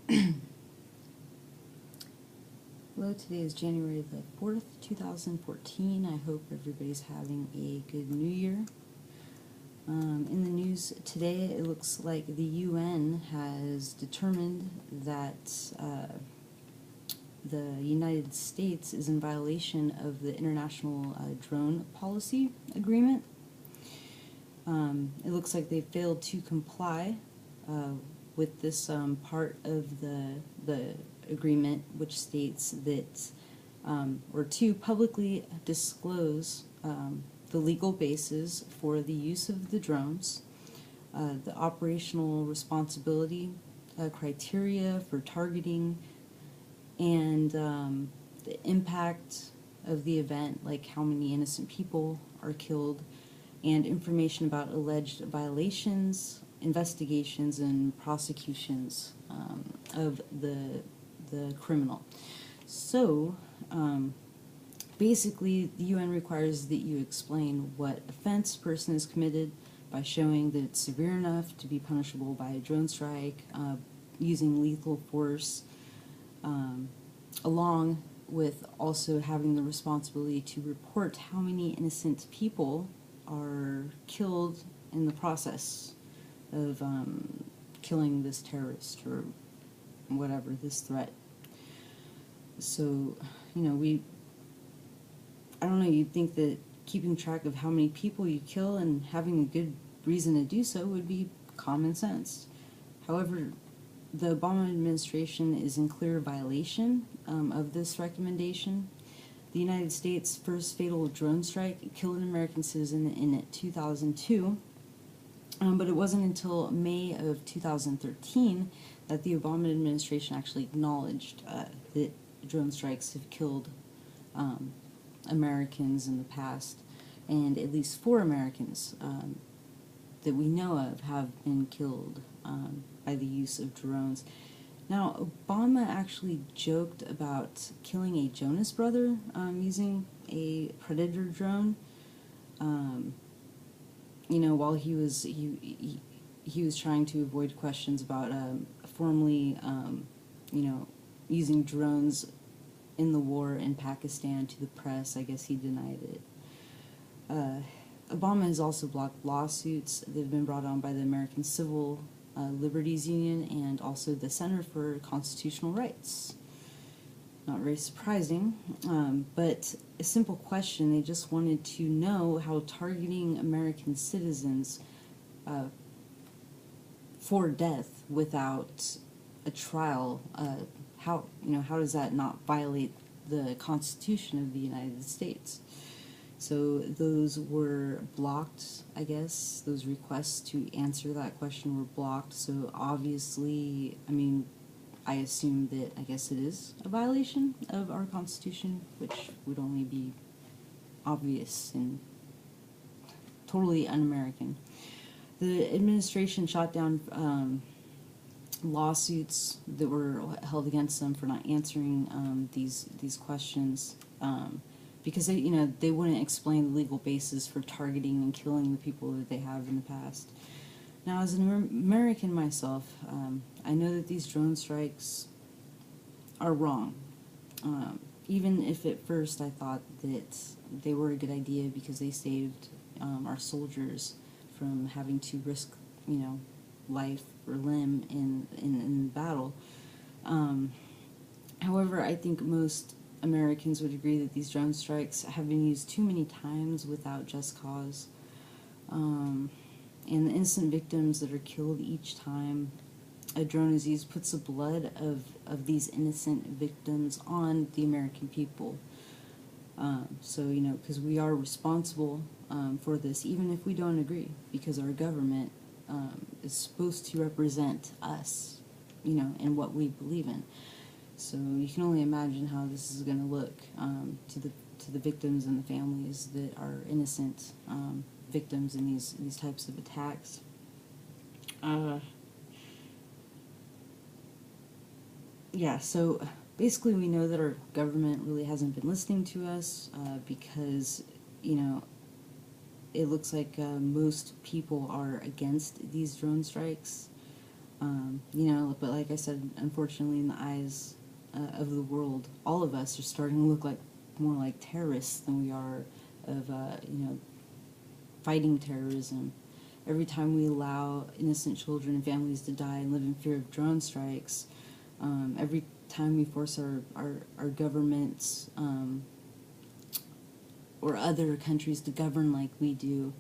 Hello, today is January the 4th, 2014. I hope everybody's having a good new year. In the news today, it looks like the UN has determined that the United States is in violation of the International Drone Policy Agreement. It looks like they failed to comply with this part of the agreement, which states that or to publicly disclose the legal basis for the use of the drones, the operational responsibility criteria for targeting, and the impact of the event, like how many innocent people are killed, and information about alleged violations, investigations, and prosecutions of the criminal. So, basically, the UN requires that you explain what offense a person has committed by showing that it's severe enough to be punishable by a drone strike, using lethal force, along with also having the responsibility to report how many innocent people are killed in the process of killing this terrorist or whatever, this threat. So, you know, I don't know, you'd think that keeping track of how many people you kill and having a good reason to do so would be common sense. However, the Obama administration is in clear violation of this recommendation. The United States' first fatal drone strike killed an American citizen in 2002, but it wasn't until May of 2013 that the Obama administration actually acknowledged that drone strikes have killed Americans in the past, and at least 4 Americans that we know of have been killed by the use of drones. Now, Obama actually joked about killing a Jonas brother using a Predator drone. You know, while he was trying to avoid questions about formally, you know, using drones in the war in Pakistan to the press. I guess he denied it. Obama has also blocked lawsuits that have been brought on by the American Civil Liberties Union and also the Center for Constitutional Rights. Not very surprising, but a simple question. They just wanted to know how targeting American citizens for death without a trial, how does that not violate the Constitution of the United States? So those were blocked, I guess. Those requests to answer that question were blocked. So obviously, I mean, I assume that, I guess it is a violation of our Constitution, which would only be obvious and totally un-American. The administration shot down lawsuits that were held against them for not answering these questions. Because they wouldn't explain the legal basis for targeting and killing the people that they have in the past. Now, as an American myself, I know that these drone strikes are wrong. Even if at first I thought that they were a good idea because they saved our soldiers from having to risk, life or limb in battle. However, I think most Americans would agree that these drone strikes have been used too many times without just cause. And the innocent victims that are killed each time a drone is used puts the blood of these innocent victims on the American people. So, because we are responsible for this, even if we don't agree, because our government is supposed to represent us, and what we believe in. So you can only imagine how this is going to look to the victims and the families that are innocent victims in these types of attacks. Yeah, so basically we know that our government really hasn't been listening to us because, it looks like most people are against these drone strikes. But like I said, unfortunately, in the eyes of the world, all of us are starting to look like more like terrorists than we are of, fighting terrorism. Every time we allow innocent children and families to die and live in fear of drone strikes, every time we force our governments or other countries to govern like we do,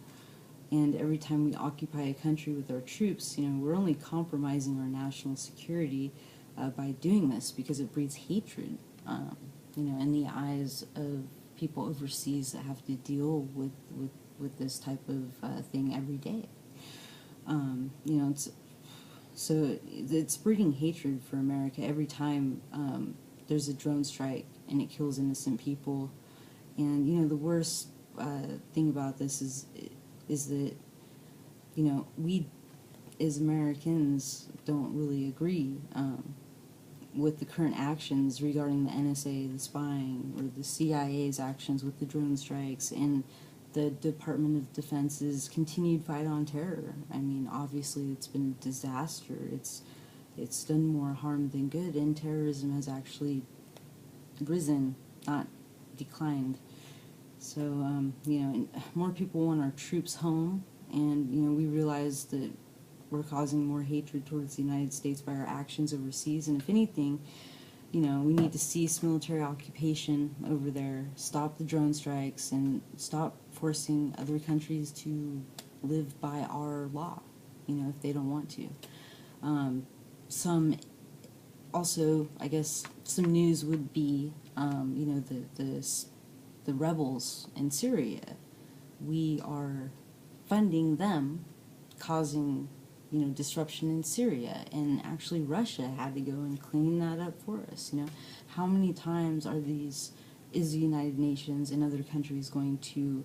and every time we occupy a country with our troops, we're only compromising our national security by doing this, because it breeds hatred, in the eyes of people overseas that have to deal with this type of thing every day. It's breeding hatred for America every time there's a drone strike and it kills innocent people. And the worst thing about this is that we as Americans don't really agree with the current actions regarding the NSA, the spying, or the CIA's actions with the drone strikes, and the Department of Defense's continued fight on terror. I mean, obviously it's been a disaster. It's done more harm than good, and terrorism has actually risen, not declined. So, more people want our troops home, and, we realize that we're causing more hatred towards the United States by our actions overseas, and if anything, we need to cease military occupation over there, stop the drone strikes, and stop forcing other countries to live by our law, if they don't want to. I guess, some news would be, the rebels in Syria. We are funding them, causing, disruption in Syria, and actually Russia had to go and clean that up for us. How many times is the United Nations and other countries going to,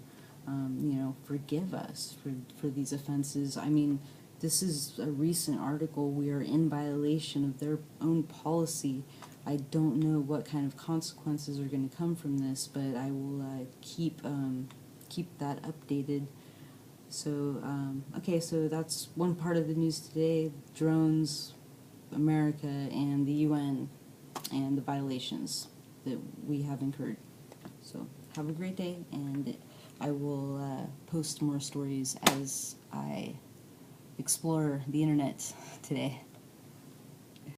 forgive us for these offenses? I mean, this is a recent article. We are in violation of their own policy. I don't know what kind of consequences are going to come from this, but I will keep that updated. So, okay, so that's one part of the news today: drones, America, and the UN, and the violations that we have incurred. So, have a great day, and I will post more stories as I explore the internet today.